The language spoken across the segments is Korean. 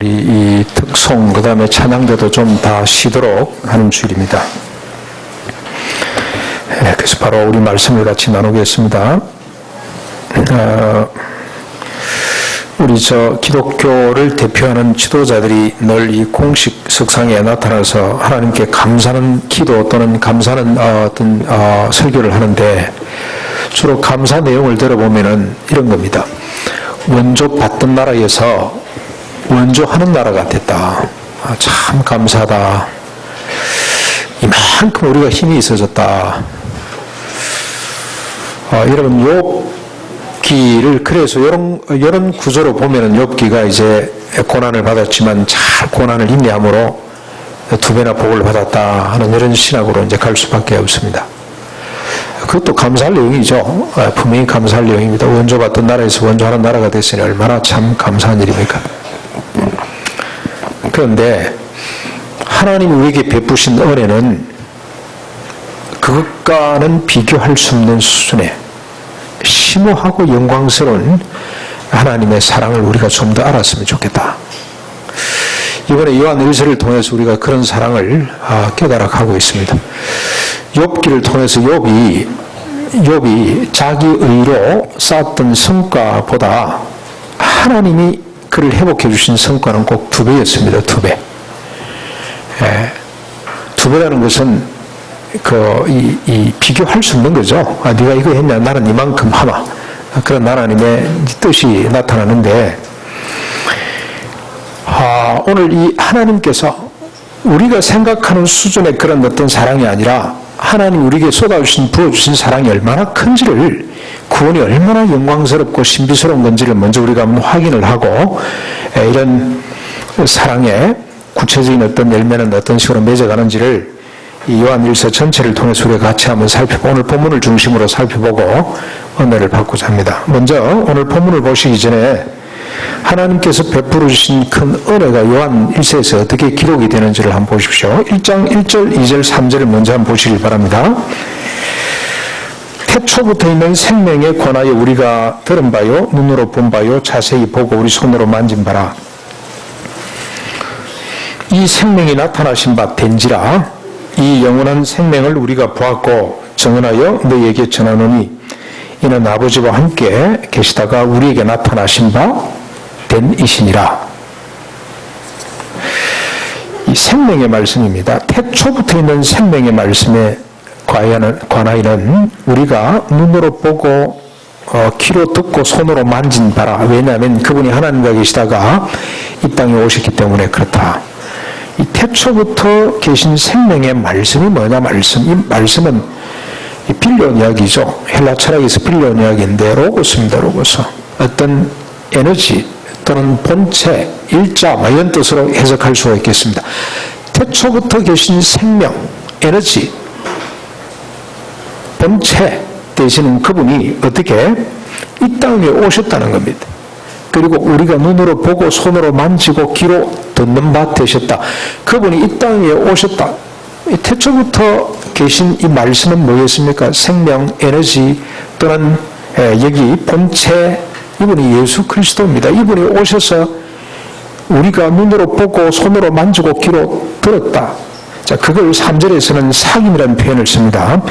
이 특송, 그 다음에 찬양대도 좀 다 쉬도록 하는 주일입니다. 그래서 바로 우리 말씀을 같이 나누겠습니다. 우리 기독교를 대표하는 지도자들이 늘 이 공식 석상에 나타나서 하나님께 감사하는 기도 또는 감사하는 어떤 설교를 하는데, 주로 감사 내용을 들어보면은 이런 겁니다. 원조 받던 나라에서 원조하는 나라가 됐다. 참 감사하다. 이만큼 우리가 힘이 있어졌다. 여러분, 욥기를 그래서 이런 구조로 보면은 욥기가 이제 고난을 받았지만 잘 고난을 인내함으로 2배나 복을 받았다 하는 이런 신학으로 이제 갈 수밖에 없습니다. 그것도 감사할 내용이죠. 분명히 감사할 내용입니다. 원조받던 나라에서 원조하는 나라가 됐으니 얼마나 참 감사한 일입니까? 그런데 하나님이 우리에게 베푸신 은혜는 그것과는 비교할 수 없는 수준의 심오하고 영광스러운 하나님의 사랑을 우리가 좀 더 알았으면 좋겠다. 이번에 요한 1서를 통해서 우리가 그런 사랑을 깨달아가고 있습니다. 욥기를 통해서 욥이 자기 의로 쌓았던 성과보다 하나님이 그를 회복해 주신 성과는 꼭 2배였습니다. 2배. 2배라는 것은 비교할 수 없는 거죠. 네가 이거 했냐? 나는 이만큼 하마. 그런 하나님의 뜻이 나타나는데, 오늘 이 하나님께서 우리가 생각하는 수준의 그런 어떤 사랑이 아니라 하나님 우리에게 부어주신 사랑이 얼마나 큰지를, 구원이 얼마나 영광스럽고 신비스러운 건지를 먼저 우리가 한번 확인을 하고, 이런 사랑의 구체적인 어떤 열매는 어떤 식으로 맺어가는지를 이 요한 1서 전체를 통해서 우리가 같이 한번 살펴보고, 오늘 본문을 중심으로 살펴보고 은혜를 받고자 합니다. 먼저 오늘 본문을 보시기 전에 하나님께서 베풀어 주신 큰 은혜가 요한 1서에서 어떻게 기록이 되는지를 한번 보십시오. 1장 1절, 2절, 3절을 먼저 한번 보시길 바랍니다. 태초부터 있는 생명에 관하여 우리가 들은 바요, 눈으로 본 바요, 자세히 보고 우리 손으로 만진 바라. 이 생명이 나타나신 바 된지라. 이 영원한 생명을 우리가 보았고 증언하여 너희에게 전하노니 이는 아버지와 함께 계시다가 우리에게 나타나신 바 된 이시니라. 이 생명의 말씀입니다. 태초부터 있는 생명의 말씀에 관하여는 우리가 눈으로 보고 귀로 듣고 손으로 만진 바라. 왜냐하면 그분이 하나님과 계시다가 이 땅에 오셨기 때문에 그렇다. 이 태초부터 계신 생명의 말씀이 뭐냐? 이 말씀은 빌려온 이야기죠. 헬라 철학에서 빌려온 이야기인데 로고스입니다. 로고스. 어떤 에너지 또는 본체, 일자 이런 뜻으로 해석할 수가 있겠습니다. 태초부터 계신 생명, 에너지, 본체 되시는 그분이 어떻게 이 땅에 오셨다는 겁니다. 그리고 우리가 눈으로 보고 손으로 만지고 귀로 듣는 바 되셨다. 그분이 이 땅에 오셨다. 태초부터 계신 이 말씀은 뭐겠습니까? 생명, 에너지 또는 여기 본체, 이분이 예수 그리스도입니다. 이분이 오셔서 우리가 눈으로 보고 손으로 만지고 귀로 들었다. 자, 그걸 3절에서는 사귐이라는 표현을 씁니다.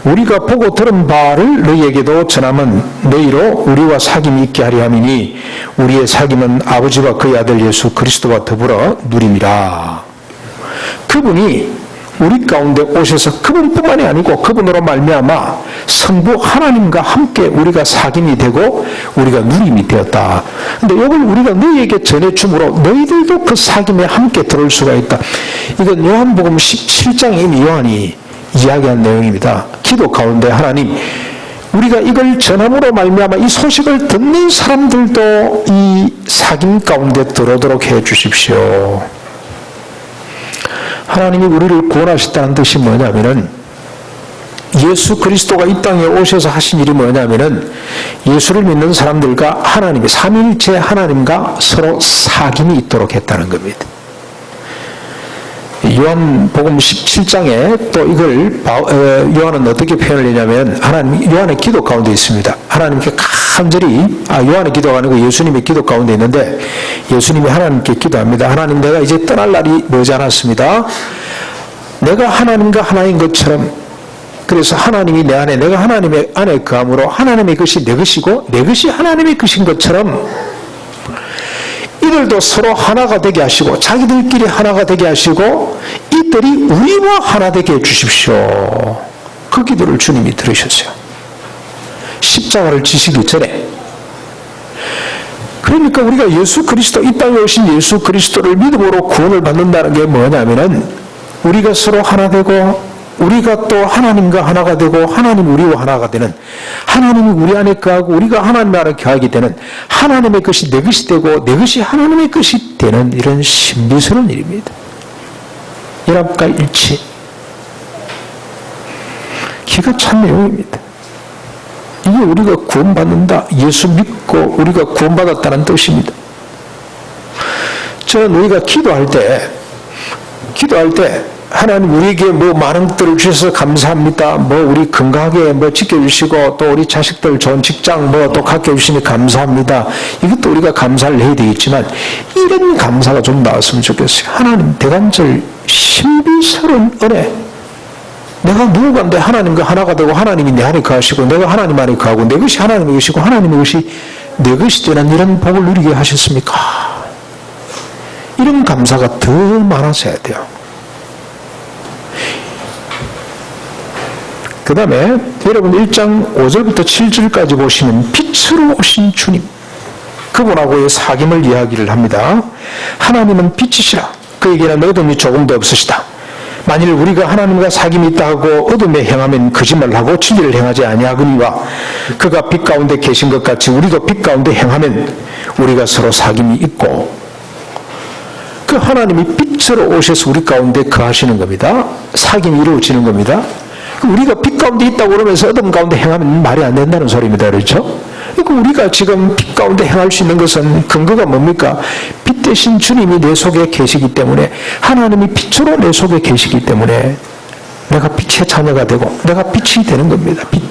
우리가 보고 들은 바를 너희에게도 전하면 너희로 우리와 사귐이 있게 하려 함이니 우리의 사귐은 아버지와 그의 아들 예수 그리스도와 더불어 누림이라. 그분이 우리 가운데 오셔서 그분뿐만이 아니고 그분으로 말미암아 성부 하나님과 함께 우리가 사귐이 되고 우리가 누림이 되었다. 근데 이걸 우리가 너희에게 전해줌으로 너희들도 그 사귐에 함께 들어올 수가 있다. 이건 요한복음 17장에 이미 요한이 이야기한 내용입니다. 기도 가운데 하나님, 우리가 이걸 전함으로 말미암아 이 소식을 듣는 사람들도 이 사귐 가운데 들어오도록 해 주십시오. 하나님이 우리를 구원하셨다는 뜻이 뭐냐면은, 예수 그리스도가 이 땅에 오셔서 하신 일이 뭐냐면은 예수를 믿는 사람들과 하나님이 삼위일체 하나님과 서로 사귐이 있도록 했다는 겁니다. 요한복음 17장에 또 이걸 요한은 어떻게 표현을 했냐면 하나님 요한의 기도 가운데 있습니다. 하나님께 간절히 요한의 기도가 아니고 예수님의 기도 가운데 있는데 예수님이 하나님께 기도합니다. 하나님 내가 이제 떠날 날이 머지 않았습니다. 내가 하나님과 하나인 것처럼 그래서 하나님이 내 안에 내가 하나님의 안에 거함으로 하나님의 것이 내 것이고 내 것이 하나님의 것인 것처럼 이들도 서로 하나가 되게 하시고 자기들끼리 하나가 되게 하시고 이들이 우리와 하나 되게 해주십시오. 그 기도를 주님이 들으셨어요. 십자가를 지시기 전에. 그러니까 우리가 예수 그리스도 이 땅에 오신 예수 그리스도를 믿음으로 구원을 받는다는 게 뭐냐면은 우리가 서로 하나 되고 우리가 또 하나님과 하나가 되고 하나님 우리와 하나가 되는 하나님이 우리 안에 거하고 우리가 하나님 안에 거하게 되는 하나님의 것이 내 것이 되고 내 것이 하나님의 것이 되는 이런 신비스러운 일입니다. 연합과 일치. 기가 찬 내용입니다. 이게 우리가 구원받는다. 예수 믿고 우리가 구원받았다는 뜻입니다. 저는 우리가 기도할 때 하나님 우리에게 뭐 많은 것들을 주셔서 감사합니다. 뭐 우리 건강하게 뭐 지켜주시고 또 우리 자식들 좋은 직장 뭐 또 갖게 해주시니 감사합니다. 이것도 우리가 감사를 해야 되겠지만 이런 감사가 좀 나왔으면 좋겠어요. 하나님 대간절 신비스러운 은혜. 내가 누구간데 하나님과 하나가 되고 하나님이 내 안에 거하시고 내가 하나님 안에 거하고 내 것이 하나님의 것이고 하나님의 것이 내 것이 되는 이런 복을 누리게 하셨습니까? 이런 감사가 더 많아져야 돼요. 그 다음에 여러분 1장 5절부터 7절까지 보시면 빛으로 오신 주님 그분하고의 사귐을 이야기를 합니다. 하나님은 빛이시라 그에게는 어둠이 조금도 없으시다. 만일 우리가 하나님과 사귐이 있다 하고 어둠에 행하면 거짓말하고 진리를 행하지 아니하거니와 그가 빛 가운데 계신 것 같이 우리도 빛 가운데 행하면 우리가 서로 사귐이 있고 그 하나님이 빛으로 오셔서 우리 가운데 거하시는 겁니다. 사귐이 이루어지는 겁니다. 우리가 빛 가운데 있다고 그러면서 어둠 가운데 행하면 말이 안 된다는 소리입니다. 그렇죠? 그러니까 우리가 지금 빛 가운데 행할 수 있는 것은 근거가 뭡니까? 빛 대신 주님이 내 속에 계시기 때문에 하나님이 빛으로 내 속에 계시기 때문에 내가 빛의 자녀가 되고 내가 빛이 되는 겁니다. 빛.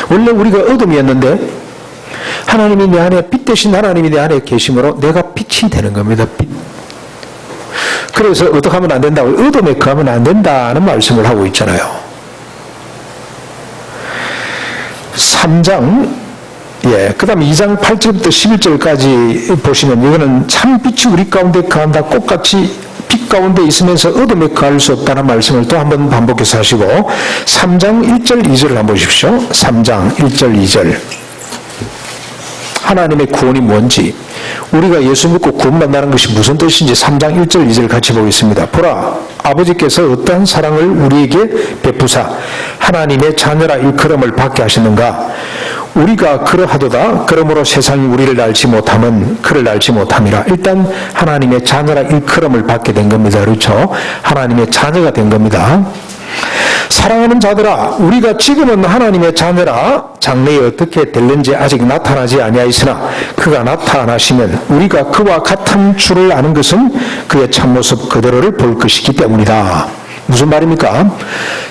원래 우리가 어둠이었는데 하나님이 내 안에 빛 대신 하나님이 내 안에 계심으로 내가 빛이 되는 겁니다. 빛. 그래서 어떻게 하면 안 된다고 어둠에 거하면 안 된다는 말씀을 하고 있잖아요. 3장 그 다음 2장 8절부터 11절까지 보시면 이거는 참 빛이 우리 가운데 거한다. 꽃같이 빛 가운데 있으면서 어둠에 거할 수 없다는 말씀을 또 한번 반복해서 하시고 3장 1절 2절을 한번 보십시오. 3장 1절 2절 하나님의 구원이 뭔지 우리가 예수 믿고 구원받는다는 것이 무슨 뜻인지 3장 1절 2절 같이 보겠습니다. 보라 아버지께서 어떠한 사랑을 우리에게 베푸사 하나님의 자녀라 일컬음을 받게 하시는가 우리가 그러하도다 그러므로 세상이 우리를 알지 못함은 그를 알지 못함이라. 일단 하나님의 자녀라 일컬음을 받게 된 겁니다. 그렇죠? 하나님의 자녀가 된 겁니다. 사랑하는 자들아 우리가 지금은 하나님의 자녀라 장래에 어떻게 될는지 아직 나타나지 아니하였으나 그가 나타나시면 우리가 그와 같은 줄을 아는 것은 그의 참모습 그대로를 볼 것이기 때문이다. 무슨 말입니까?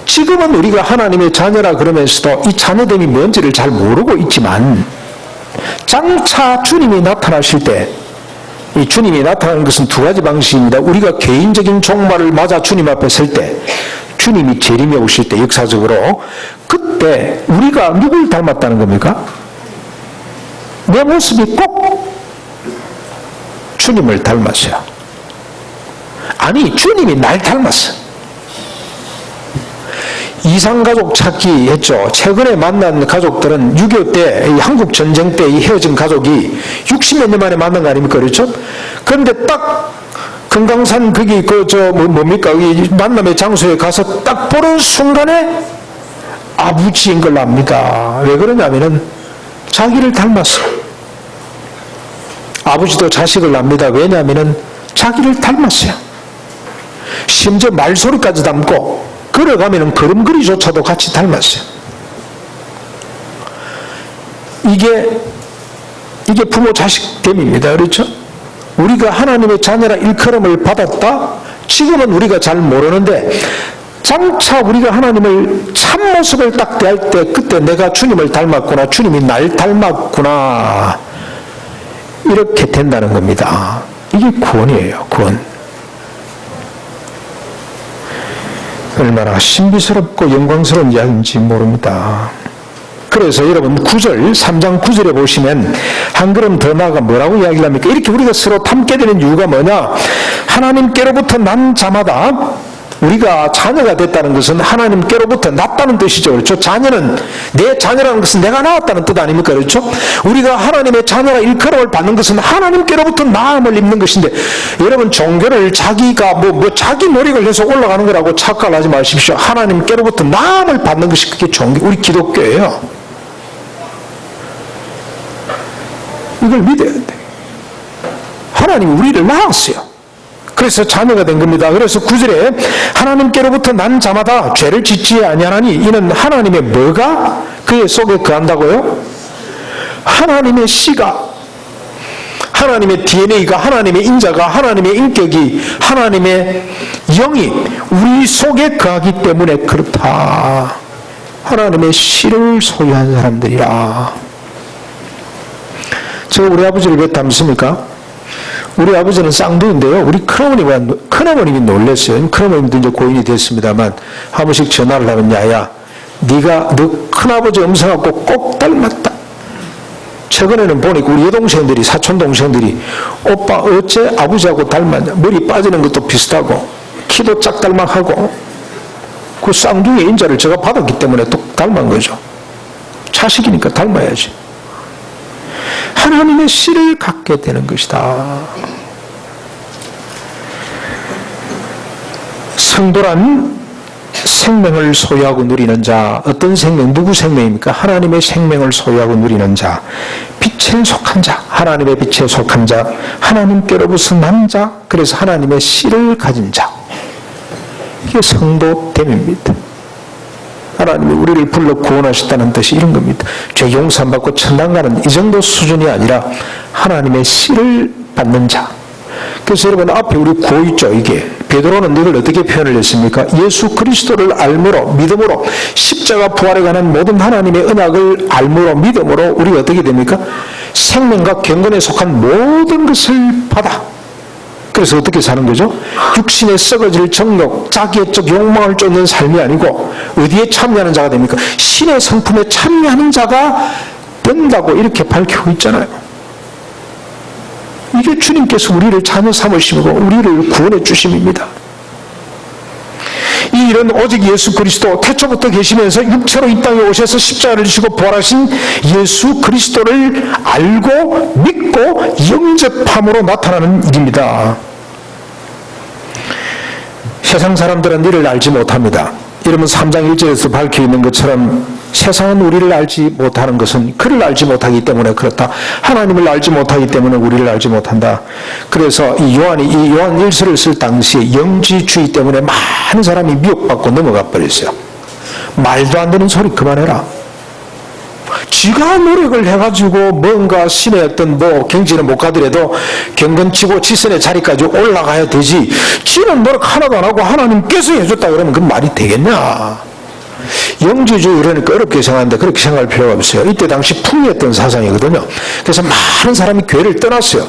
지금은 우리가 하나님의 자녀라 그러면서도 이 자녀됨이 뭔지를 잘 모르고 있지만 장차 주님이 나타나실 때 이 주님이 나타나는 것은 두 가지 방식입니다. 우리가 개인적인 종말을 맞아 주님 앞에 설 때 주님이 재림에 오실 때 역사적으로 그때 우리가 누굴 닮았다는 겁니까? 내 모습이 꼭 주님을 닮았어요. 아니 주님이 날 닮았어. 이상가족 찾기 했죠. 최근에 만난 가족들은 6.25 때 한국 전쟁 때 이 헤어진 가족이 60몇 년 만에 만난 거 아닙니까? 그렇죠? 그런데 딱 금강산 거기 뭡니까? 이 만남의 장소에 가서 딱 보는 순간에 아버지인 걸 압니다. 왜 그러냐면은 자기를 닮았어. 아버지도 자식을 압니다. 왜냐하면은 자기를 닮았어요. 심지어 말소리까지 닮고 걸어가면은 걸음걸이조차도 같이 닮았어요. 이게 부모 자식 됨입니다. 그렇죠? 우리가 하나님의 자녀라 일컬음을 받았다? 지금은 우리가 잘 모르는데 장차 우리가 하나님을 참모습을 딱 대할 때 그때 내가 주님을 닮았구나, 주님이 날 닮았구나, 이렇게 된다는 겁니다. 이게 구원이에요. 구원. 얼마나 신비스럽고 영광스러운 이야기인지 모릅니다. 그래서 여러분 9절, 3장 9절에 보시면 한 걸음 더 나아가 뭐라고 이야기를 합니까? 이렇게 우리가 서로 닮게 되는 이유가 뭐냐? 하나님께로부터 난 자마다, 우리가 자녀가 됐다는 것은 하나님께로부터 났다는 뜻이죠. 그렇죠? 자녀는, 내 자녀라는 것은 내가 낳았다는 뜻 아닙니까? 그렇죠? 우리가 하나님의 자녀라 일컬음을 받는 것은 하나님께로부터 나음을 입는 것인데, 여러분 종교를 자기가 자기 노력을 해서 올라가는 거라고 착각을 하지 마십시오. 하나님께로부터 나음을 받는 것이 그게 종교, 우리 기독교예요. 이걸 믿어야 돼. 하나님이 우리를 낳았어요. 그래서 자녀가 된 겁니다. 그래서 9절에 하나님께로부터 난 자마다 죄를 짓지 아니하나니 이는 하나님의 뭐가 그의 속에 거한다고요? 하나님의 씨가, 하나님의 DNA가, 하나님의 인자가, 하나님의 인격이, 하나님의 영이 우리 속에 거하기 때문에 그렇다. 하나님의 씨를 소유한 사람들이라. 제가 우리 아버지를 왜 닮습니까? 우리 아버지는 쌍둥이인데요. 우리 큰어머님이 놀랐어요. 큰어머님도 이제 고인이 됐습니다만 한 번씩 전화를 하면, 야야, 네가 너 큰아버지 음성하고 꼭 닮았다. 최근에는 보니까 우리 여동생들이, 사촌 동생들이, 오빠 어째 아버지하고 닮았냐, 머리 빠지는 것도 비슷하고 키도 짝달막하고, 그 쌍둥이 인자를 제가 받았기 때문에 또 닮은 거죠. 자식이니까 닮아야지. 하나님의 씨를 갖게 되는 것이다. 성도란 생명을 소유하고 누리는 자. 어떤 생명? 누구 생명입니까? 하나님의 생명을 소유하고 누리는 자. 빛에 속한 자. 하나님의 빛에 속한 자. 하나님께로부터 난 자. 그래서 하나님의 씨를 가진 자. 이게 성도됨입니다. 하나님이 우리를 불러 구원하셨다는 뜻이 이런 겁니다. 죄 용서받고 천당 가는 이 정도 수준이 아니라 하나님의 씨를 받는 자. 그래서 여러분 앞에 우리 구호 있죠. 이게 베드로는 이걸 어떻게 표현을 했습니까? 예수 그리스도를 알므로, 믿음으로, 십자가 부활에 관한 모든 하나님의 언약을 알므로, 믿음으로 우리가 어떻게 됩니까? 생명과 경건에 속한 모든 것을 받아. 그래서 어떻게 사는 거죠? 육신에 썩어질 정욕, 자기의 적 욕망을 쫓는 삶이 아니고 어디에 참여하는 자가 됩니까? 신의 성품에 참여하는 자가 된다고 이렇게 밝히고 있잖아요. 이게 주님께서 우리를 자녀 삼으시고 우리를 구원해 주심입니다. 이 일은 오직 예수 그리스도, 태초부터 계시면서 육체로 이 땅에 오셔서 십자가를 지시고 부활하신 예수 그리스도를 알고 믿고 영접함으로 나타나는 일입니다. 세상 사람들은 이를 알지 못합니다. 여러분 3장 1절에서 밝혀 있는 것처럼 세상은 우리를 알지 못하는 것은 그를 알지 못하기 때문에 그렇다. 하나님을 알지 못하기 때문에 우리를 알지 못한다. 그래서 이 요한 1서를 쓸 당시에 영지주의 때문에 많은 사람이 미혹받고 넘어가 버렸어요. 말도 안 되는 소리 그만해라. 지가 노력을 해가지고 뭔가 신의 어떤 경지는 못 가더라도 경건치고 지선의 자리까지 올라가야 되지, 지는 노력 하나도 안 하고 하나님께서 해줬다 그러면 그 말이 되겠냐. 영지주의 그러니까 어렵게 생각하는데 그렇게 생각할 필요가 없어요. 이때 당시 풍미했던 사상이거든요. 그래서 많은 사람이 교회를 떠났어요.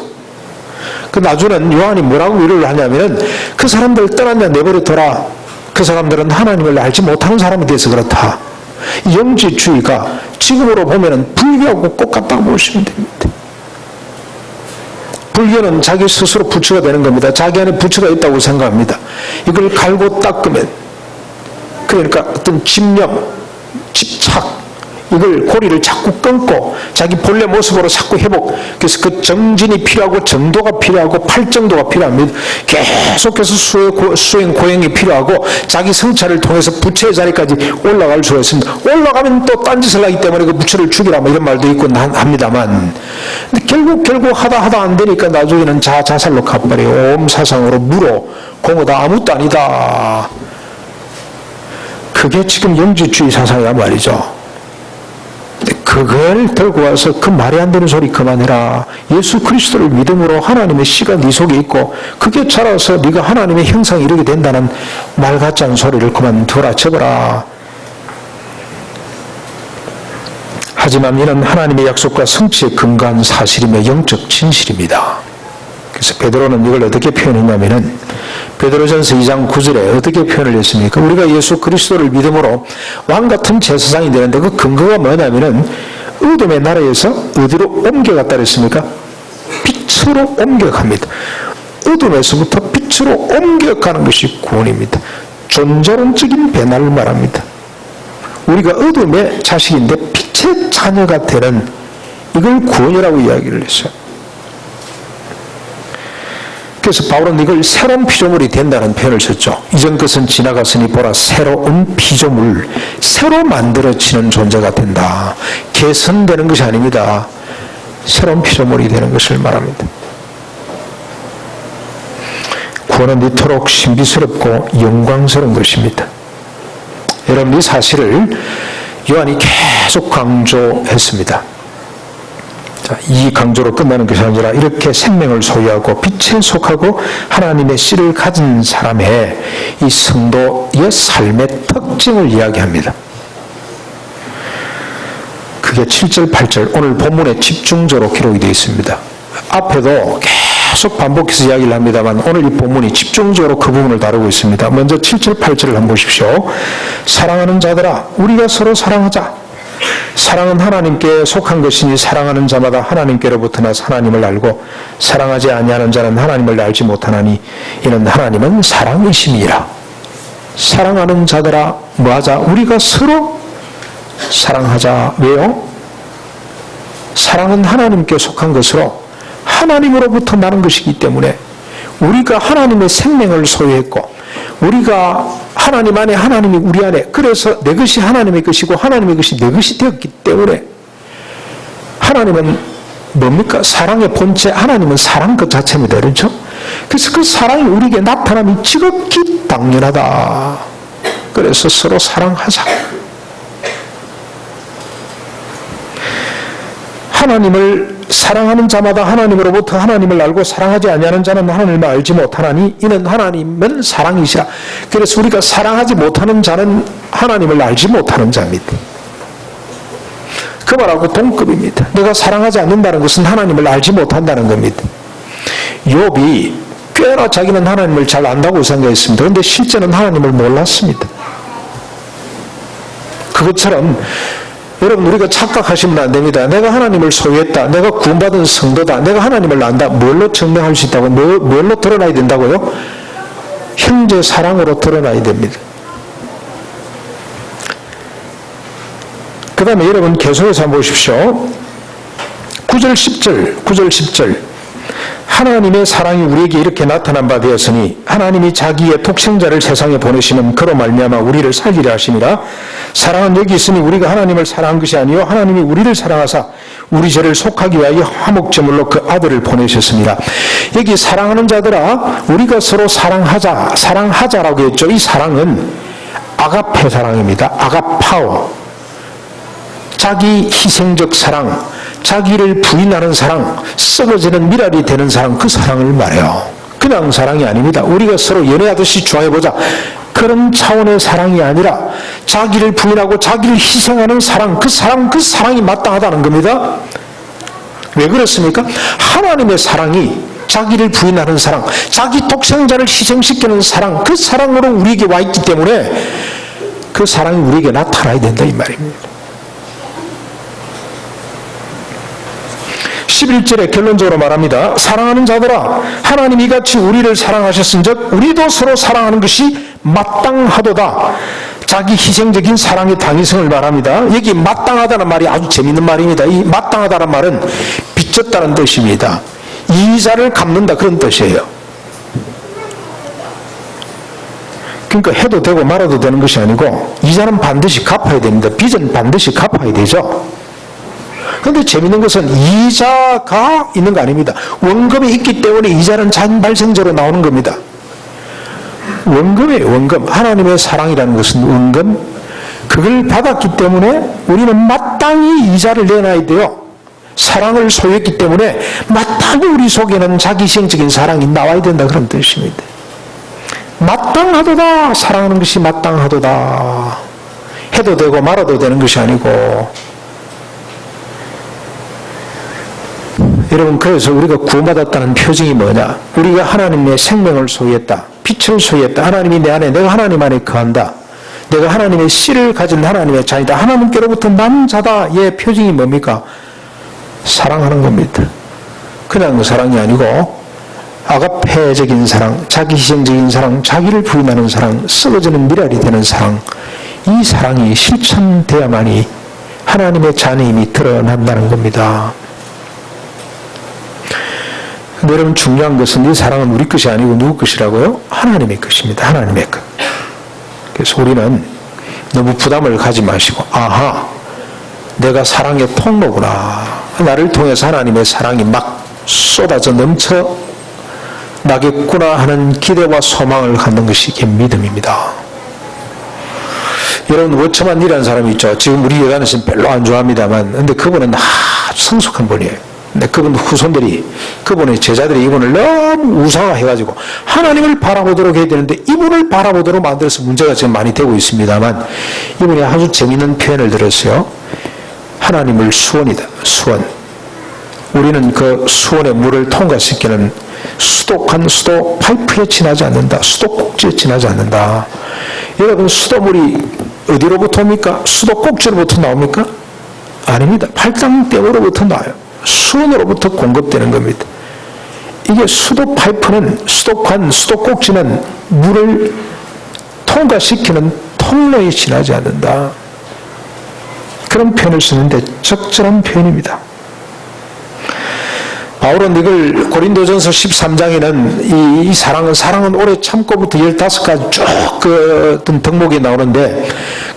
그 나중에는 요한이 뭐라고 위로를 하냐면, 그 사람들 떠났냐 내버려둬라. 그 사람들은 하나님을 알지 못하는 사람이 돼서 그렇다. 영지주의가 지금으로 보면 불교하고 똑같다고 보시면 됩니다. 불교는 자기 스스로 부처가 되는 겁니다. 자기 안에 부처가 있다고 생각합니다. 이걸 갈고 닦으면, 그러니까 어떤 집념, 집착, 이걸 고리를 자꾸 끊고 자기 본래 모습으로 자꾸 회복. 그래서 그 정진이 필요하고 정도가 필요하고 팔정도가 필요합니다. 계속해서 수행 고행이 필요하고 자기 성찰을 통해서 부처의 자리까지 올라갈 수가 있습니다. 올라가면 또 딴짓을 하기 때문에 그 부처를 죽이라 이런 말도 있고 합니다만, 근데 결국 하다 안 되니까 나중에는 자살로 가버려요. 옴사상으로 무로 공허다, 아무것도 아니다. 그게 지금 영지주의 사상이란 말이죠. 그 그걸 들고 와서 그 말이 안 되는 소리 그만해라. 예수 그리스도를 믿음으로 하나님의 씨가 네 속에 있고 그게 자라서 네가 하나님의 형상에 이르게 된다는 말 같지 않은 소리를 그만두라 적어라. 하지만 이는 하나님의 약속과 성취에 근거한 사실이며 영적 진실입니다. 그래서 베드로는 이걸 어떻게 표현했냐면은 베드로전서 2장 9절에 어떻게 표현을 했습니까? 우리가 예수 그리스도를 믿음으로 왕같은 제사장이 되는데 그 근거가 뭐냐면은 어둠의 나라에서 어디로 옮겨갔다 그랬습니까? 빛으로 옮겨갑니다. 어둠에서부터 빛으로 옮겨가는 것이 구원입니다. 존재론적인 변화를 말합니다. 우리가 어둠의 자식인데 빛의 자녀가 되는 이걸 구원이라고 이야기를 했어요. 그래서 바울은 이걸 새로운 피조물이 된다는 표현을 썼죠. 이전 것은 지나갔으니 보라 새로운 피조물, 새로 만들어지는 존재가 된다. 개선되는 것이 아닙니다. 새로운 피조물이 되는 것을 말합니다. 구원은 이토록 신비스럽고 영광스러운 것입니다. 여러분 이 사실을 요한이 계속 강조했습니다. 이 강조로 끝나는 것이 아니라 이렇게 생명을 소유하고 빛에 속하고 하나님의 씨를 가진 사람의 이 성도의 삶의 특징을 이야기합니다. 그게 7절, 8절 오늘 본문에 집중적으로 기록이 되어 있습니다. 앞에도 계속 반복해서 이야기를 합니다만 오늘 이 본문이 집중적으로 그 부분을 다루고 있습니다. 먼저 7절, 8절을 한번 보십시오. 사랑하는 자들아 우리가 서로 사랑하자. 사랑은 하나님께 속한 것이니 사랑하는 자마다 하나님께로부터 나서 하나님을 알고 사랑하지 아니하는 자는 하나님을 알지 못하나니 이는 하나님은 사랑이심이라. 사랑하는 자들아 뭐하자? 우리가 서로 사랑하자. 왜요? 사랑은 하나님께 속한 것으로 하나님으로부터 나는 것이기 때문에 우리가 하나님의 생명을 소유했고 우리가 하나님 안에 하나님이 우리 안에 그래서 내 것이 하나님의 것이고 하나님의 것이 내 것이 되었기 때문에 하나님은 뭡니까? 사랑의 본체 하나님은 사랑 그 자체입니다. 그렇죠? 그래서 그 사랑이 우리에게 나타남이 지극히 당연하다. 그래서 서로 사랑하자. 하나님을 사랑하는 자마다 하나님으로부터 하나님을 알고 사랑하지 아니하는 자는 하나님을 알지 못하나니 이는 하나님은 사랑이시라. 그래서 우리가 사랑하지 못하는 자는 하나님을 알지 못하는 자입니다. 그 말하고 동급입니다. 내가 사랑하지 않는다는 것은 하나님을 알지 못한다는 겁니다. 욥이 꽤나 자기는 하나님을 잘 안다고 생각했습니다. 그런데 실제는 하나님을 몰랐습니다. 그것처럼 여러분 우리가 착각하시면 안 됩니다. 내가 하나님을 소유했다. 내가 구원받은 성도다. 내가 하나님을 안다. 뭘로 증명할 수 있다고? 뭘로 드러나야 된다고요? 형제 사랑으로 드러나야 됩니다. 그 다음에 여러분 계속해서 한번 보십시오. 9절 10절 하나님의 사랑이 우리에게 이렇게 나타난 바 되었으니 하나님이 자기의 독생자를 세상에 보내시면 그로 말미암아 우리를 살리려 하심이라. 사랑은 여기 있으니 우리가 하나님을 사랑한 것이 아니요 하나님이 우리를 사랑하사 우리 죄를 속하기 위하여 화목제물로 그 아들을 보내셨습니다. 여기 사랑하는 자들아 우리가 서로 사랑하자라고 했죠. 이 사랑은 아가페 사랑입니다. 아가파오. 자기 희생적 사랑, 자기를 부인하는 사랑, 썩어지는 미랄이 되는 사랑, 그 사랑을 말해요. 그냥 사랑이 아닙니다. 우리가 서로 연애하듯이 좋아해보자. 그런 차원의 사랑이 아니라 자기를 부인하고 자기를 희생하는 사랑, 그 사랑이 마땅하다는 겁니다. 왜 그렇습니까? 하나님의 사랑이 자기를 부인하는 사랑, 자기 독생자를 희생시키는 사랑, 그 사랑으로 우리에게 와 있기 때문에 그 사랑이 우리에게 나타나야 된다 이 말입니다. 11절에 결론적으로 말합니다. 사랑하는 자들아 하나님이 이같이 우리를 사랑하셨은즉 우리도 서로 사랑하는 것이 마땅하도다. 자기 희생적인 사랑의 당위성을 말합니다. 여기 마땅하다는 말이 아주 재미있는 말입니다. 이 마땅하다는 말은 빚졌다는 뜻입니다. 이자를 갚는다 그런 뜻이에요. 그러니까 해도 되고 말아도 되는 것이 아니고 이자는 반드시 갚아야 됩니다. 빚은 반드시 갚아야 되죠. 그런데 재미있는 것은 이자가 있는 거 아닙니다. 원금이 있기 때문에 이자는 잔발생제로 나오는 겁니다. 원금이에요. 원금. 하나님의 사랑이라는 것은 원금. 그걸 받았기 때문에 우리는 마땅히 이자를 내놔야 돼요. 사랑을 소유했기 때문에 마땅히 우리 속에는 자기시행적인 사랑이 나와야 된다, 그런 뜻입니다. 마땅하도다. 사랑하는 것이 마땅하도다. 해도 되고 말아도 되는 것이 아니고. 여러분, 그래서 우리가 구원받았다는 표징이 뭐냐? 우리가 하나님의 생명을 소유했다, 빛을 소유했다. 하나님이 내 안에, 내가 하나님 안에 거한다, 내가 하나님의 씨를 가진 하나님의 자이다, 하나님께로부터 난 자다의 표징이 뭡니까? 사랑하는 겁니다. 그냥 사랑이 아니고 아가페적인 사랑, 자기희생적인 사랑, 자기를 부인하는 사랑, 썩어지는 미랄이 되는 사랑. 이 사랑이 실천돼야만이 하나님의 자녀임이 드러난다는 겁니다. 근데 여러분, 중요한 것은 이 사랑은 우리 것이 아니고 누구 것이라고요? 하나님의 것입니다. 하나님의 것. 그래서 우리는 너무 부담을 가지 마시고, 아하, 내가 사랑의 통로구나, 나를 통해서 하나님의 사랑이 막 쏟아져 넘쳐 나겠구나 하는 기대와 소망을 갖는 것이 이게 믿음입니다. 여러분, 워처만 일하는 사람이 있죠. 지금 우리 여단에서는 별로 안 좋아합니다만, 근데 그분은 아주 성숙한 분이에요. 근데 그분 후손들이, 그분의 제자들이 이분을 너무 우상화해가지고 하나님을 바라보도록 해야 되는데 이분을 바라보도록 만들어서 문제가 지금 많이 되고 있습니다만, 이분이 아주 재미있는 표현을 들었어요. 하나님을 수원이다, 수원. 우리는 그 수원의 물을 통과시키는 수도관, 수도 파이프에 지나지 않는다, 수도꼭지에 지나지 않는다. 여러분, 수도물이 어디로부터 옵니까? 수도꼭지로부터 나옵니까? 아닙니다. 팔당댐으로부터 나와요. 수원으로부터 공급되는 겁니다. 이게 수도 파이프는, 수도관, 수도꼭지는 물을 통과시키는 통로에 지나지 않는다, 그런 표현을 쓰는데 적절한 표현입니다. 바울은 이걸 고린도전서 13장에는 이 사랑은 오래 참고부터 15가지 쭉 그 어떤 덕목이 나오는데,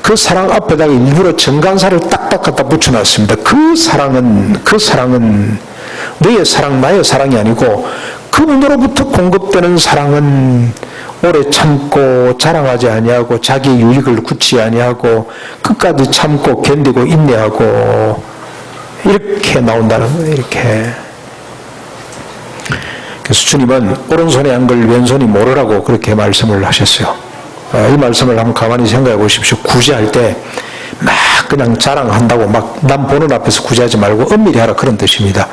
그 사랑 앞에다가 일부러 정관사를 딱딱 갖다 붙여놨습니다. 그 사랑은 너의 사랑, 나의 사랑이 아니고 그분으로부터 공급되는 사랑은 오래 참고 자랑하지 아니하고 자기 유익을 굳이 아니하고 끝까지 참고 견디고 인내하고, 이렇게 나온다는 거예요. 이렇게. 그래서 주님은 오른손에 한 걸 왼손이 모르라고 그렇게 말씀을 하셨어요. 이 말씀을 한번 가만히 생각해 보십시오. 구제할 때 막 그냥 자랑한다고 막 남 보는 앞에서 구제하지 말고 엄밀히 하라, 그런 뜻입니다.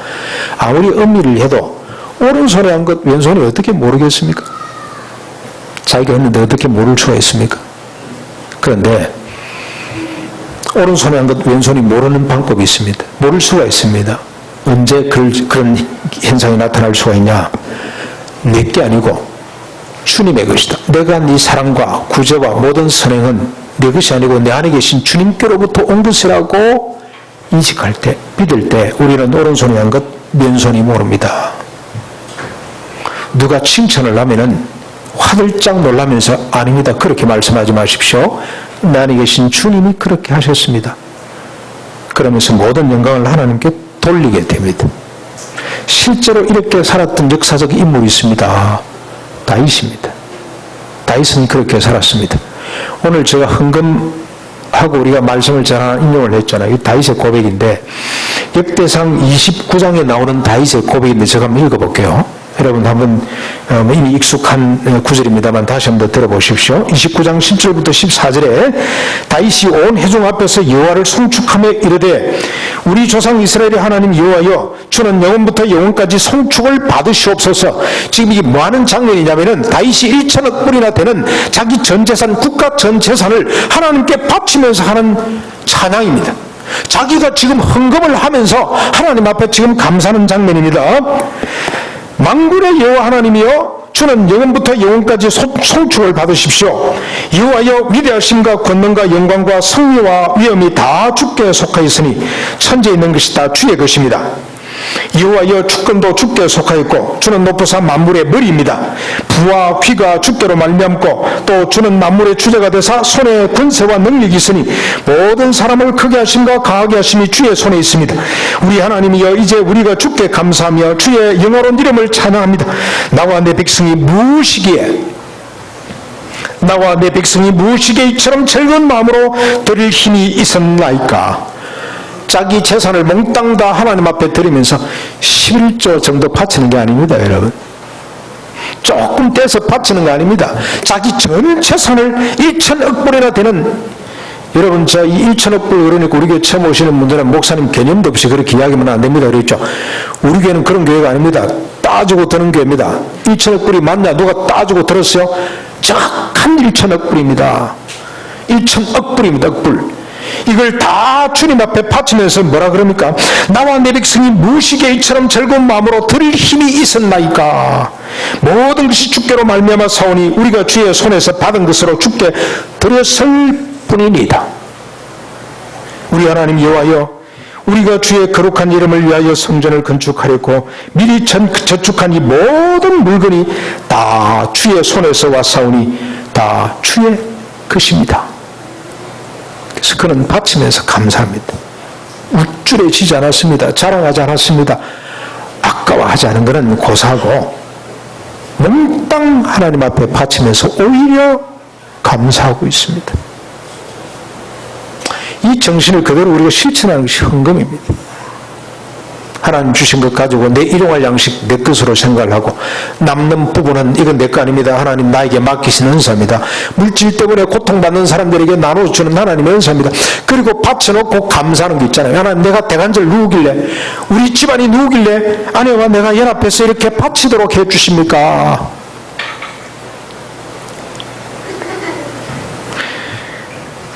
아무리 엄밀히 해도 오른손에 한 것 왼손이 어떻게 모르겠습니까? 자기가 했는데 어떻게 모를 수가 있습니까? 그런데 오른손에 한 것 왼손이 모르는 방법이 있습니다. 모를 수가 있습니다. 언제 그런 현상이 나타날 수가 있냐? 내게 아니고 주님의 것이다. 내가 네 사랑과 구제와 모든 선행은 내 것이 아니고 내 안에 계신 주님께로부터 온 것이라고 인식할 때, 믿을 때 우리는 오른손이 한 것 왼손이 모릅니다. 누가 칭찬을 하면은 화들짝 놀라면서, 아닙니다, 그렇게 말씀하지 마십시오, 내 안에 계신 주님이 그렇게 하셨습니다, 그러면서 모든 영광을 하나님께 돌리게 됩니다. 실제로 이렇게 살았던 역사적 인물이 있습니다. 다윗입니다. 다윗은 그렇게 살았습니다. 오늘 제가 헌금하고 우리가 말씀을 잘 인용을 했잖아요. 이 다윗의 고백인데, 역대상 29장에 나오는 다윗의 고백인데 제가 한번 읽어볼게요. 여러분 한번 이미 익숙한 구절입니다만 다시 한번 들어보십시오. 29장 10절부터 14절에 다윗이 온 회중 앞에서 여호와를 송축하며 이르되, 우리 조상 이스라엘의 하나님 여호와여, 주는 영원부터 영원까지 송축을 받으시옵소서. 지금 이게 뭐하는 장면이냐면은 다윗이 1천억 불이나 되는 자기 전 재산, 국가 전 재산을 하나님께 바치면서 하는 찬양입니다. 자기가 지금 헌금을 하면서 하나님 앞에 지금 감사하는 장면입니다. 만군의 여호와 하나님이여, 주는 영원부터 영원까지 송축을 받으십시오. 여호와여, 위대하심과 권능과 영광과 승리와 위엄이 다 주께 속하였으니 천지에 있는 것이 다 주의 것입니다. 여호와여, 주권도 주께 속하였고 주는 높으사 만물의 머리입니다. 부와 귀가 주께로 말미암고 또 주는 만물의 주제가 되사 손에 권세와 능력이 있으니 모든 사람을 크게 하심과 강하게 하심이 주의 손에 있습니다. 우리 하나님이여, 이제 우리가 주께 감사하며 주의 영화로운 이름을 찬양합니다. 나와 내 백성이 무엇이기에 나와 내 백성이 무엇이게 이처럼 즐거운 마음으로 드릴 힘이 있었나이까. 자기 재산을 몽땅 다 하나님 앞에 드리면서 11조 정도 바치는 게 아닙니다, 여러분. 조금 떼서 바치는 거 아닙니다. 자기 전 재산을 1천억 불이나 되는, 여러분, 저 이 1천억 불 그러니까 우리 교회 처음 오시는 분들은 목사님 개념도 없이 그렇게 이야기하면 안 됩니다. 그랬죠. 우리 교회는 그런 교회가 아닙니다. 따지고 드는 교회입니다. 1천억 불이 맞냐? 누가 따지고 들었어요? 정확한 1천억 불입니다. 1천억 불입니다. 불. 이걸 다 주님 앞에 바치면서 뭐라 그럽니까? 나와 내 백성이 무엇이게 이처럼 즐거운 마음으로 드릴 힘이 있었나이까. 모든 것이 주께로 말미암아 사오니 우리가 주의 손에서 받은 것으로 주께 드렸을 뿐이니이다. 우리 하나님 여호와여, 우리가 주의 거룩한 이름을 위하여 성전을 건축하였고 미리 저축한 이 모든 물건이 다 주의 손에서 왔사오니 다 주의 것입니다. 그래서 그는 바치면서 감사합니다. 우쭐해지지 않았습니다. 자랑하지 않았습니다. 아까워하지 않은 것은 고사하고 몽땅 하나님 앞에 바치면서 오히려 감사하고 있습니다. 이 정신을 그대로 우리가 실천하는 것이 헌금입니다. 하나님 주신 것 가지고 내 일용할 양식 내 것으로 생각을 하고 남는 부분은 이건 내 거 아닙니다. 하나님 나에게 맡기신 은사입니다. 물질 때문에 고통받는 사람들에게 나눠주는 하나님의 은사입니다. 그리고 바쳐놓고 감사하는 게 있잖아요. 하나님, 내가 대간절 누우길래, 우리 집안이 누우길래 아내와 내가 연합해서 이렇게 바치도록 해주십니까?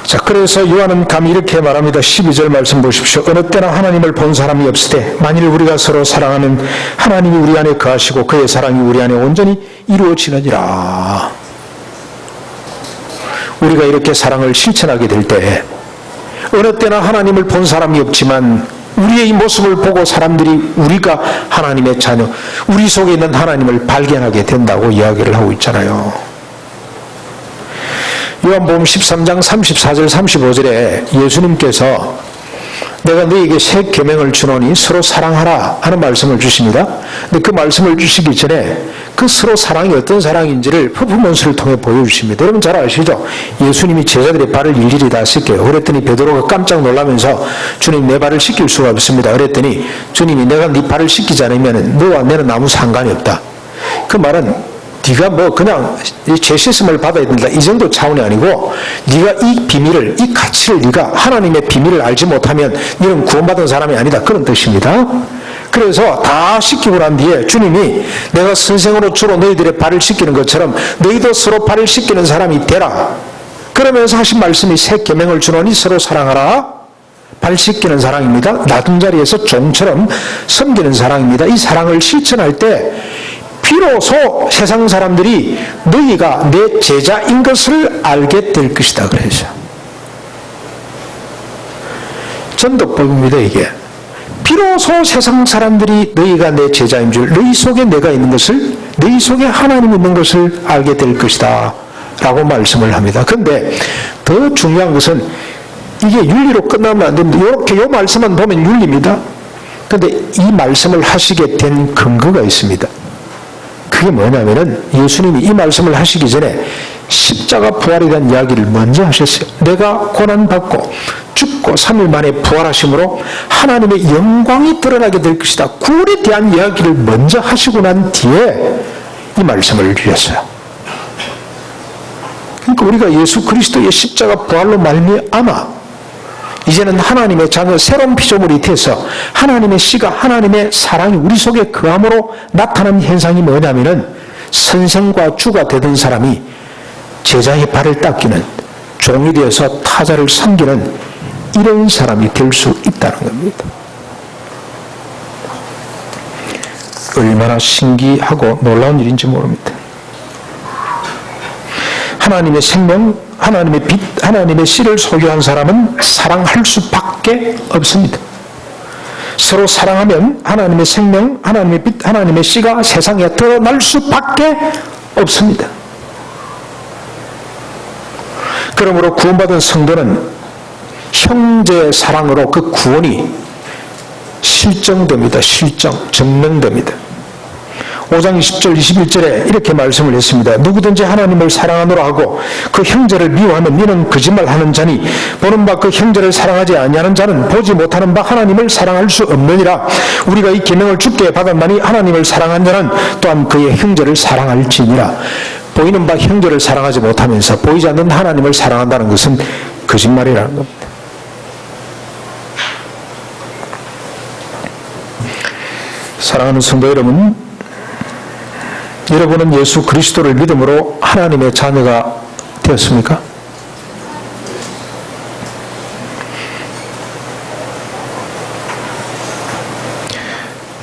자, 그래서 요한은 감히 이렇게 말합니다. 12절 말씀 보십시오. 어느 때나 하나님을 본 사람이 없으되 만일 우리가 서로 사랑하면 하나님이 우리 안에 거하시고 그의 사랑이 우리 안에 온전히 이루어지느니라. 우리가 이렇게 사랑을 실천하게 될 때 어느 때나 하나님을 본 사람이 없지만 우리의 이 모습을 보고 사람들이 우리가 하나님의 자녀, 우리 속에 있는 하나님을 발견하게 된다고 이야기를 하고 있잖아요. 요한복음 13장 34절 35절에 예수님께서 내가 너에게 새 계명을 주노니 서로 사랑하라 하는 말씀을 주십니다. 근데 그 말씀을 주시기 전에 그 서로 사랑이 어떤 사랑인지를 퍼포먼스를 통해 보여주십니다. 여러분 잘 아시죠? 예수님이 제자들의 발을 일일이 다 씻겨요. 그랬더니 베드로가 깜짝 놀라면서 주님, 내 발을 씻길 수가 없습니다. 그랬더니 주님이 내가 네 발을 씻기지 않으면 너와 내는 아무 상관이 없다. 그 말은 네가 뭐 그냥 죄 씻음을 받아야 된다 이 정도 차원이 아니고, 네가 이 비밀을, 이 가치를, 네가 하나님의 비밀을 알지 못하면 너는 구원받은 사람이 아니다, 그런 뜻입니다. 그래서 다 씻기고 난 뒤에 주님이 내가 선생으로 주로 너희들의 발을 씻기는 것처럼 너희도 서로 발을 씻기는 사람이 되라, 그러면서 하신 말씀이 새 계명을 주노니 서로 사랑하라. 발 씻기는 사랑입니다. 낮은 자리에서 종처럼 섬기는 사랑입니다. 이 사랑을 실천할 때 비로소 세상 사람들이 너희가 내 제자인 것을 알게 될 것이다 그래서 전도법입니다. 이게 비로소 세상 사람들이 너희가 내 제자인 줄, 너희 속에 내가 있는 것을, 너희 속에 하나님이 있는 것을 알게 될 것이다 라고 말씀을 합니다. 그런데 더 중요한 것은 이게 윤리로 끝나면 안 됩니다. 이렇게 이 말씀만 보면 윤리입니다. 그런데 이 말씀을 하시게 된 근거가 있습니다. 그게 뭐냐면은 예수님이 이 말씀을 하시기 전에 십자가 부활에 대한 이야기를 먼저 하셨어요. 내가 고난받고 죽고 3일 만에 부활하심으로 하나님의 영광이 드러나게 될 것이다. 구원에 대한 이야기를 먼저 하시고 난 뒤에 이 말씀을 주셨어요. 그러니까 우리가 예수 그리스도의 십자가 부활로 말미암아 이제는 하나님의 자녀, 새로운 피조물이 돼서 하나님의 씨가, 하나님의 사랑이 우리 속에 거함으로 나타난 현상이 뭐냐면은 선생과 주가 되던 사람이 제자의 발을 닦이는, 종이 되어서 타자를 섬기는 이런 사람이 될 수 있다는 겁니다. 얼마나 신기하고 놀라운 일인지 모릅니다. 하나님의 생명, 하나님의 빛, 하나님의 씨를 소유한 사람은 사랑할 수밖에 없습니다. 서로 사랑하면 하나님의 생명, 하나님의 빛, 하나님의 씨가 세상에 드러날 수밖에 없습니다. 그러므로 구원받은 성도는 형제의 사랑으로 그 구원이 실정됩니다. 증명됩니다. 5장 20절 21절에 이렇게 말씀을 했습니다. 누구든지 하나님을 사랑하노라 하고 그 형제를 미워하면 너는 거짓말하는 자니 보는 바 그 형제를 사랑하지 아니하는 자는 보지 못하는 바 하나님을 사랑할 수 없느니라. 우리가 이 계명을 주께 받았나니 하나님을 사랑한 자는 또한 그의 형제를 사랑할지니라. 보이는 바 형제를 사랑하지 못하면서 보이지 않는 하나님을 사랑한다는 것은 거짓말이라는 겁니다. 사랑하는 성도 여러분, 여러분은 예수 그리스도를 믿음으로 하나님의 자녀가 되었습니까?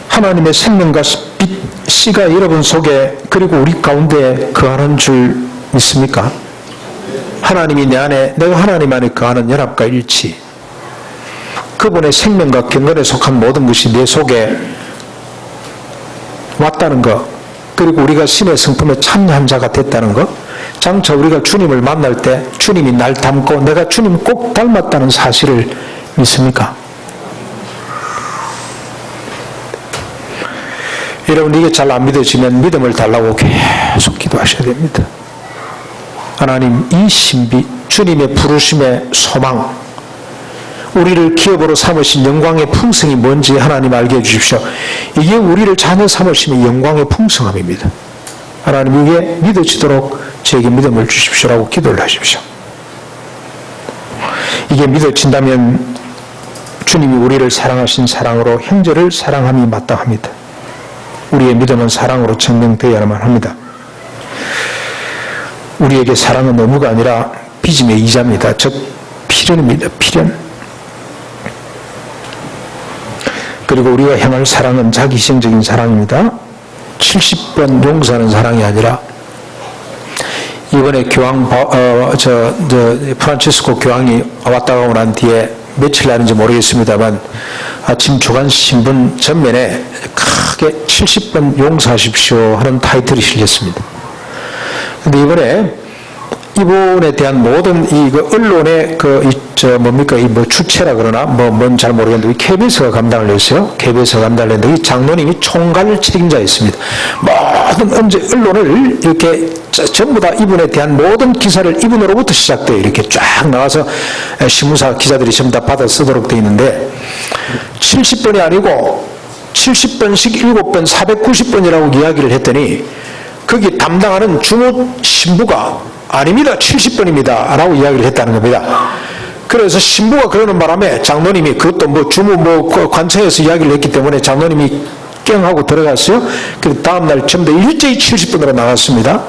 하나님의 생명과 빛, 씨가 여러분 속에 그리고 우리 가운데 거하는 줄 믿습니까? 하나님이 내 안에, 내가 하나님 안에 거하는 연합과 일치, 그분의 생명과 경건에 속한 모든 것이 내 속에 왔다는 것, 그리고 우리가 신의 성품에 참여한 자가 됐다는 것, 장차 우리가 주님을 만날 때 주님이 날 닮고 내가 주님 꼭 닮았다는 사실을 믿습니까? 여러분, 이게 잘 안 믿어지면 믿음을 달라고 계속 기도하셔야 됩니다. 하나님, 이 신비, 주님의 부르심의 소망, 우리를 기업으로 삼으신 영광의 풍성이 뭔지 하나님 알게 해주십시오. 이게 우리를 자녀 삼으심의 영광의 풍성함입니다. 하나님, 이게 믿어지도록 저에게 믿음을 주십시오라고 기도를 하십시오. 이게 믿어진다면 주님이 우리를 사랑하신 사랑으로 형제를 사랑함이 마땅합니다. 우리의 믿음은 사랑으로 증명되어야만 합니다. 우리에게 사랑은 의무가 아니라 빚임의 이자입니다. 즉 필연입니다. 필연. 그리고 우리가 향할 사랑은 자기희생적인 사랑입니다. 70번 용서하는 사랑이 아니라, 이번에 교황 프란치스코 교황이 왔다 가고 난 뒤에 며칠 날인지 모르겠습니다만 아침 주간 신문 전면에 크게 70번 용서하십시오 하는 타이틀이 실렸습니다. 그런데 이분에 대한 모든 언론의 주체라 그러나 뭔 잘 모르겠는데 KBS가 감당을 했어요. KBS가 감당을 했는데 이 장로님이 총괄 책임자였습니다. 모든 언론을 이렇게 전부 다 이분에 대한 모든 기사를 이분으로부터 시작돼요. 이렇게 쫙 나와서 신문사 기자들이 전부 다 받아 쓰도록 되어 있는데 70번이 아니고 70번씩 7번 490번이라고 이야기를 했더니 거기 담당하는 주무 신부가 아닙니다. 70번입니다. 라고 이야기를 했다는 겁니다. 그래서 신부가 그러는 바람에 장로님이 그것도 주무 관청에서 이야기를 했기 때문에 장로님이 깽하고 들어갔어요. 그 다음날 전부 다 일제히 70번으로 나갔습니다.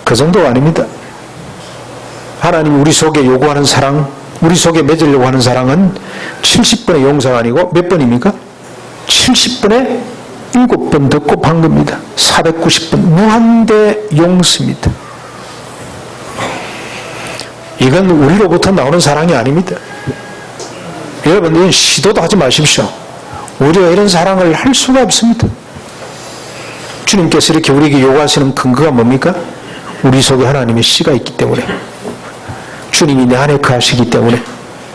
그 정도가 아닙니다. 하나님 우리 속에 요구하는 사랑, 우리 속에 맺으려고 하는 사랑은 70번의 용서가 아니고 몇 번입니까? 70번에 7번 더 곱한 겁니다. 490번 무한대 용서입니다. 이건 우리로부터 나오는 사랑이 아닙니다. 여러분, 이건 시도도 하지 마십시오. 우리가 이런 사랑을 할 수가 없습니다. 주님께서 이렇게 우리에게 요구하시는 근거가 뭡니까? 우리 속에 하나님의 씨가 있기 때문에, 주님이 내 안에 거하시기 때문에,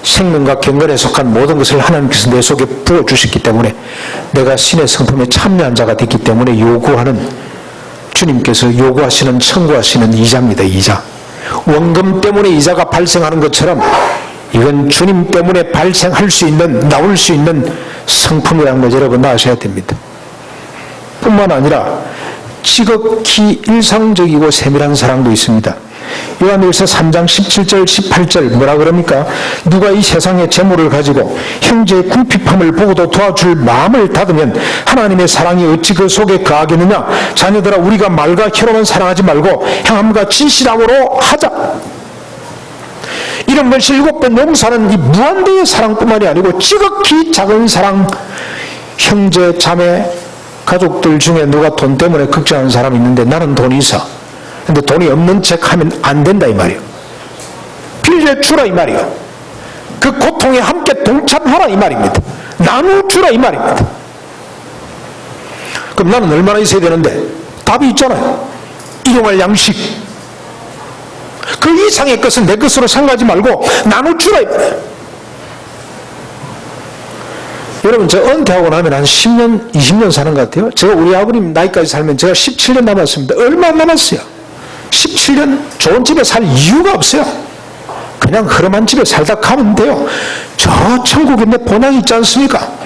생명과 경건에 속한 모든 것을 하나님께서 내 속에 부어주셨기 때문에, 내가 신의 성품에 참여한 자가 됐기 때문에 요구하는, 주님께서 요구하시는, 청구하시는 이자입니다. 이자. 원금 때문에 이자가 발생하는 것처럼 이건 주님 때문에 발생할 수 있는, 나올 수 있는 성품이라는 걸 여러분 아셔야 됩니다. 뿐만 아니라 지극히 일상적이고 세밀한 사랑도 있습니다. 요한일서 3장 17절 18절 뭐라 그럽니까? 누가 이 세상의 재물을 가지고 형제의 궁핍함을 보고도 도와줄 마음을 닫으면 하나님의 사랑이 어찌 그 속에 거하겠느냐? 자녀들아, 우리가 말과 혀로만 사랑하지 말고 행함과 진실함으로 하자. 이런 것이 7번 용서하는 이 무한대의 사랑뿐만이 아니고 지극히 작은 사랑, 형제, 자매, 가족들 중에 누가 돈 때문에 걱정하는 사람이 있는데 나는 돈이 있어. 근데 돈이 없는 척 하면 안 된다 이 말이에요. 빌려주라 이 말이에요. 그 고통에 함께 동참하라 이 말입니다. 나눠주라 이 말입니다. 그럼 나는 얼마나 있어야 되는데? 답이 있잖아요. 일용할 양식. 그 이상의 것은 내 것으로 생각하지 말고 나눠주라 이 말이에요. 여러분, 저 은퇴하고 나면 한 10년, 20년 사는 것 같아요. 제가 우리 아버님 나이까지 살면 제가 17년 남았습니다. 얼마 남았어요? 17년 좋은 집에 살 이유가 없어요. 그냥 흐름한 집에 살다 가면 돼요. 저 천국에 내 본향이 있지 않습니까?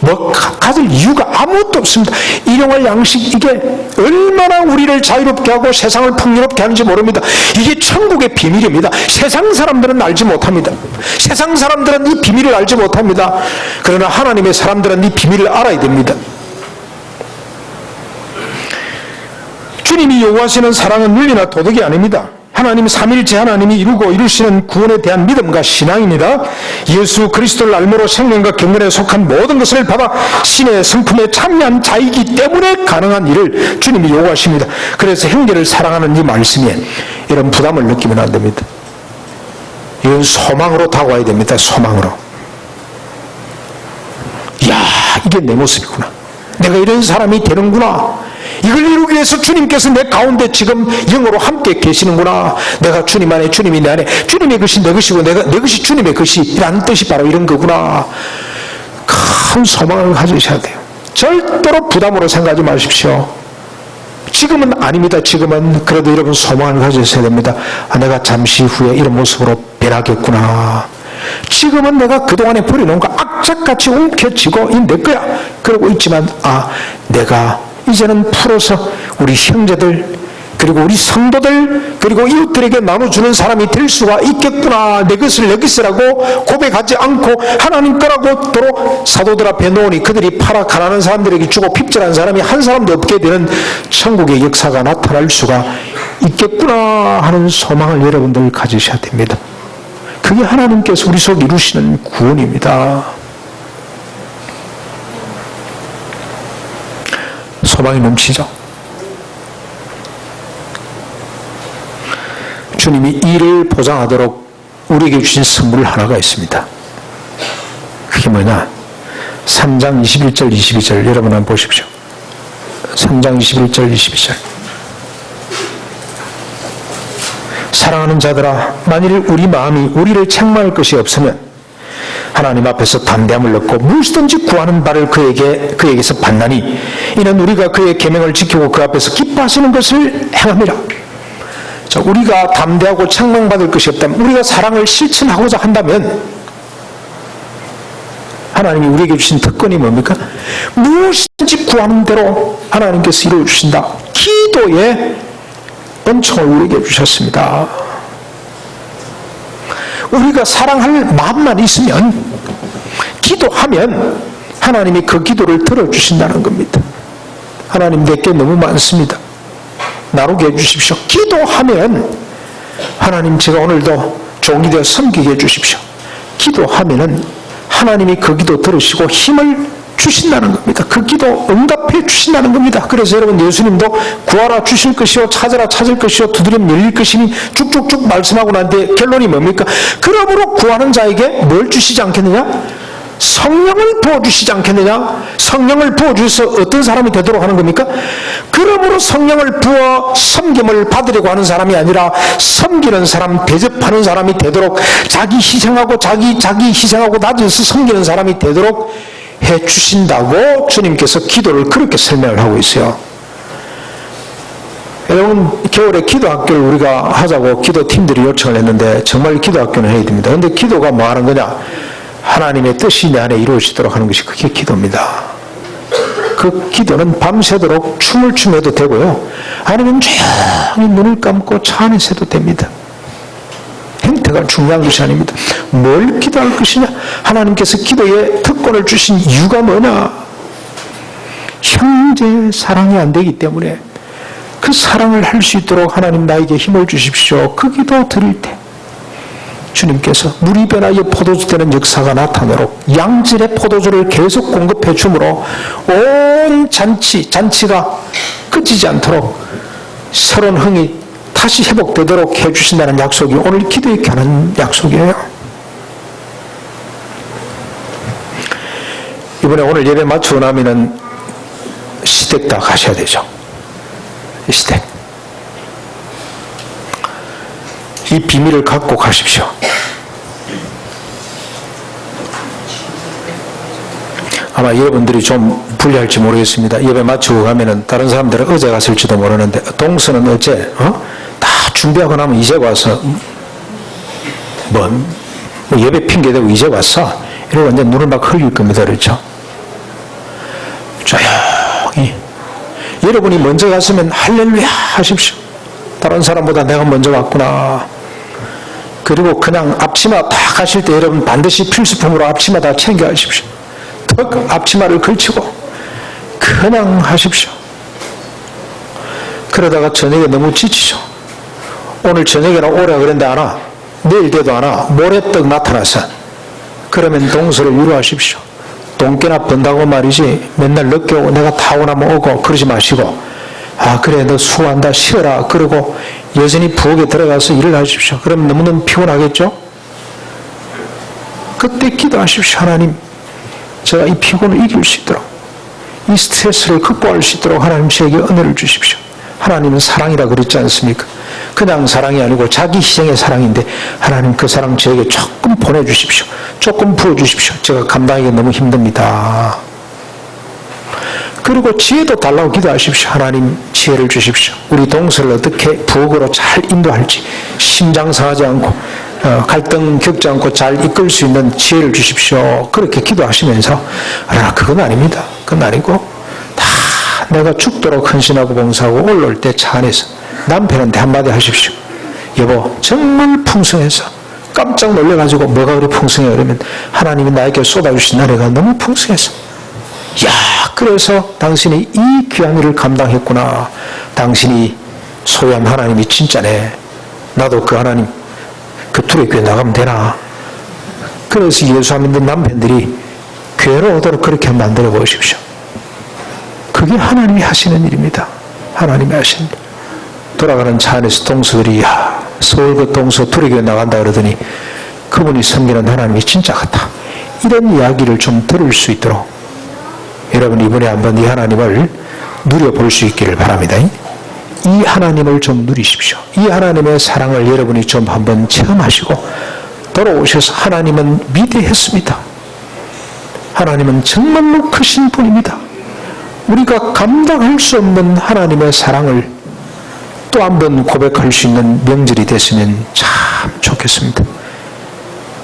뭐 가질 이유가 아무것도 없습니다. 일용할 양식, 이게 얼마나 우리를 자유롭게 하고 세상을 풍요롭게 하는지 모릅니다. 이게 천국의 비밀입니다. 세상 사람들은 알지 못합니다. 세상 사람들은 이 비밀을 알지 못합니다. 그러나 하나님의 사람들은 이 비밀을 알아야 됩니다. 주님이 요구하시는 사랑은 윤리나 도덕이 아닙니다. 하나님 삼일째 하나님이 이루고 이루시는 구원에 대한 믿음과 신앙입니다. 예수 그리스도를 알므로 생명과 경건에 속한 모든 것을 받아 신의 성품에 참여한 자이기 때문에 가능한 일을 주님이 요구하십니다. 그래서 형제를 사랑하는 이 말씀에 이런 부담을 느끼면 안 됩니다. 이건 소망으로 다가와야 됩니다. 소망으로. 이야, 이게 내 모습이구나. 내가 이런 사람이 되는구나. 이걸 이루기 위해서 주님께서 내 가운데 지금 영으로 함께 계시는구나. 내가 주님 안에, 주님이 내 안에, 주님의 것이 내 것이고 내 것이 주님의 것이라는 뜻이 바로 이런 거구나. 큰 소망을 가지셔야 돼요. 절대로 부담으로 생각하지 마십시오. 지금은 아닙니다. 지금은 그래도 여러분 소망을 가지셔야 됩니다. 아, 내가 잠시 후에 이런 모습으로 변하겠구나. 지금은 내가 그동안에 버려놓은 거 악착같이 움켜쥐고 이 내 거야 그러고 있지만, 아, 내가 이제는 풀어서 우리 형제들 그리고 우리 성도들 그리고 이웃들에게 나눠주는 사람이 될 수가 있겠구나. 내 것을 내 것이라고 고백하지 않고 하나님 거라고 도로 사도들 앞에 놓으니 그들이 팔아 가난한 사람들에게 주고 핍절한 사람이 한 사람도 없게 되는 천국의 역사가 나타날 수가 있겠구나 하는 소망을 여러분들 가지셔야 됩니다. 그게 하나님께서 우리 속에 이루시는 구원입니다. 소망이 넘치죠. 주님이 이를 보장하도록 우리에게 주신 선물 하나가 있습니다. 그게 뭐냐? 3장 21절 22절 여러분 한번 보십시오. 3장 21절 22절. 사랑하는 자들아, 만일 우리 마음이 우리를 책망할 것이 없으면 하나님 앞에서 담대함을 얻고 무엇이든지 구하는 바를 그에게서 받나니 이는 우리가 그의 계명을 지키고 그 앞에서 기뻐하시는 것을 행함이라. 자, 우리가 담대하고 책망받을 것이 없다면, 우리가 사랑을 실천하고자 한다면 하나님이 우리에게 주신 특권이 뭡니까? 무엇이든지 구하는 대로 하나님께서 이루어주신다. 기도의 은총을 우리에게 주셨습니다. 우리가 사랑할 마음만 있으면, 기도하면 하나님이 그 기도를 들어주신다는 겁니다. 하나님 내게 너무 많습니다. 나누게 해주십시오. 기도하면 하나님 제가 오늘도 종이 되어 섬기게 해주십시오. 기도하면은 하나님이 그 기도 들으시고 힘을 주신다는 겁니다. 그 기도 응답해 주신다는 겁니다. 그래서 여러분, 예수님도 구하라 주실 것이요 찾으라 찾을 것이요 두드리면 열릴 것이니 쭉쭉쭉 말씀하고 난 뒤에 결론이 뭡니까? 그러므로 구하는 자에게 뭘 주시지 않겠느냐? 성령을 부어주시지 않겠느냐? 성령을 부어주셔서 어떤 사람이 되도록 하는 겁니까? 그러므로 성령을 부어 섬김을 받으려고 하는 사람이 아니라 섬기는 사람, 대접하는 사람이 되도록, 자기 희생하고 자기 희생하고 낮아서 섬기는 사람이 되도록 해주신다고 주님께서 기도를 그렇게 설명을 하고 있어요. 여러분, 겨울에 기도학교를 우리가 하자고 기도팀들이 요청을 했는데 정말 기도학교는 해야 됩니다. 그런데 기도가 뭐 하는 거냐? 하나님의 뜻이 내 안에 이루어지도록 하는 것이 그게 기도입니다. 그 기도는 밤새도록 춤을 추면도 되고요, 아니면 조용히 눈을 감고 차 안에서 해도 됩니다. 행태가 중요한 것이 아닙니다. 뭘 기도할 것이냐? 하나님께서 기도에 특권을 주신 이유가 뭐냐? 형제 사랑이 안 되기 때문에 그 사랑을 할 수 있도록 하나님 나에게 힘을 주십시오. 그 기도 드릴 때 주님께서 물이 변하여 포도주 되는 역사가 나타나도록 양질의 포도주를 계속 공급해 주므로 온 잔치가 끝이지 않도록 새로운 흥이 다시 회복되도록 해주신다는 약속이 오늘 기도에 겨는 약속이에요. 이번에 오늘 예배 마치고 나면은 시댁 다 가셔야 되죠. 시댁. 이 비밀을 갖고 가십시오. 아마 여러분들이 좀 불리할지 모르겠습니다. 예배 마치고 가면은 다른 사람들은 어제 갔을지도 모르는데 동서는 어제 다 준비하고 나면 이제 와서 뭐 예배 핑계대고 이제 왔어 이러고 이제 눈을 막 흘릴 겁니다. 그렇죠? 조용히 여러분이 먼저 갔으면 할렐루야 하십시오. 다른 사람보다 내가 먼저 왔구나. 그리고 그냥 앞치마 다 가실 때 여러분 반드시 필수품으로 앞치마 다 챙겨 하십시오. 턱 앞치마를 걸치고 그냥 하십시오. 그러다가 저녁에 너무 지치죠. 오늘 저녁에는 오라 그랬는데 안 와. 내일 돼도 안 와. 모레 떡 나타나서. 그러면 동서를 위로하십시오. 돈깨나 번다고 말이지 맨날 늦게 오고 내가 타오나면 오고 그러지 마시고 아 그래 너 수고한다 쉬어라 그러고 여전히 부엌에 들어가서 일을 하십시오. 그럼 너무너무 피곤하겠죠? 그때 기도하십시오. 하나님 제가 이 피곤을 이길 수 있도록 이 스트레스를 극복할 수 있도록 하나님 저에게 은혜를 주십시오. 하나님은 사랑이라 그랬지 않습니까? 그냥 사랑이 아니고 자기 희생의 사랑인데 하나님 그 사랑 저에게 조금 보내주십시오. 조금 부어주십시오. 제가 감당하기 너무 힘듭니다. 그리고 지혜도 달라고 기도하십시오. 하나님 지혜를 주십시오. 우리 동서를 어떻게 부엌으로 잘 인도할지 심장 상하지 않고 갈등 겪지 않고 잘 이끌 수 있는 지혜를 주십시오. 그렇게 기도하시면서 그건 아닙니다. 그건 아니고 다 내가 죽도록 헌신하고 봉사하고 올라올 때 차 안에서 남편한테 한마디 하십시오. 여보 정말 풍성해서 깜짝 놀래가지고 뭐가 그리 풍성해 그러면 하나님이 나에게 쏟아주신 은혜가 너무 풍성해서 야 그래서 당신이 이 귀한 일을 감당했구나. 당신이 소유한 하나님이 진짜네. 나도 그 하나님 그 두레교회 나가면 되나. 그래서 예수 안 믿는 남편들이 교회로 오도록 그렇게 만들어 보십시오. 그게 하나님이 하시는 일입니다. 하나님이 하시는 일. 돌아가는 차 안에서 동서들이 야 서울 그 동서 두레교회 나간다 그러더니 그분이 섬기는 하나님이 진짜 같다. 이런 이야기를 좀 들을 수 있도록 여러분 이번에 한번 이 하나님을 누려볼 수 있기를 바랍니다. 이 하나님을 좀 누리십시오. 이 하나님의 사랑을 여러분이 좀 한번 체험하시고 돌아오셔서 하나님은 위대했습니다. 하나님은 정말로 크신 분입니다. 우리가 감당할 수 없는 하나님의 사랑을 또 한 번 고백할 수 있는 명절이 됐으면 참 좋겠습니다.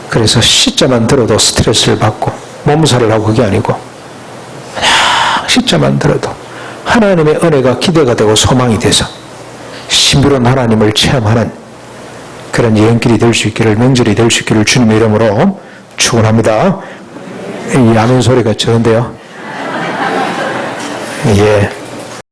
그래서 시자만 들어도 스트레스를 받고 몸살을 하고 그게 아니고 그냥 시자만 들어도 하나님의 은혜가 기대가 되고 소망이 돼서 신비로운 하나님을 체험하는 그런 여행길이 될 수 있기를 명절이 될 수 있기를 주님의 이름으로 축원합니다. 이 아멘 소리가 적은데요. 예.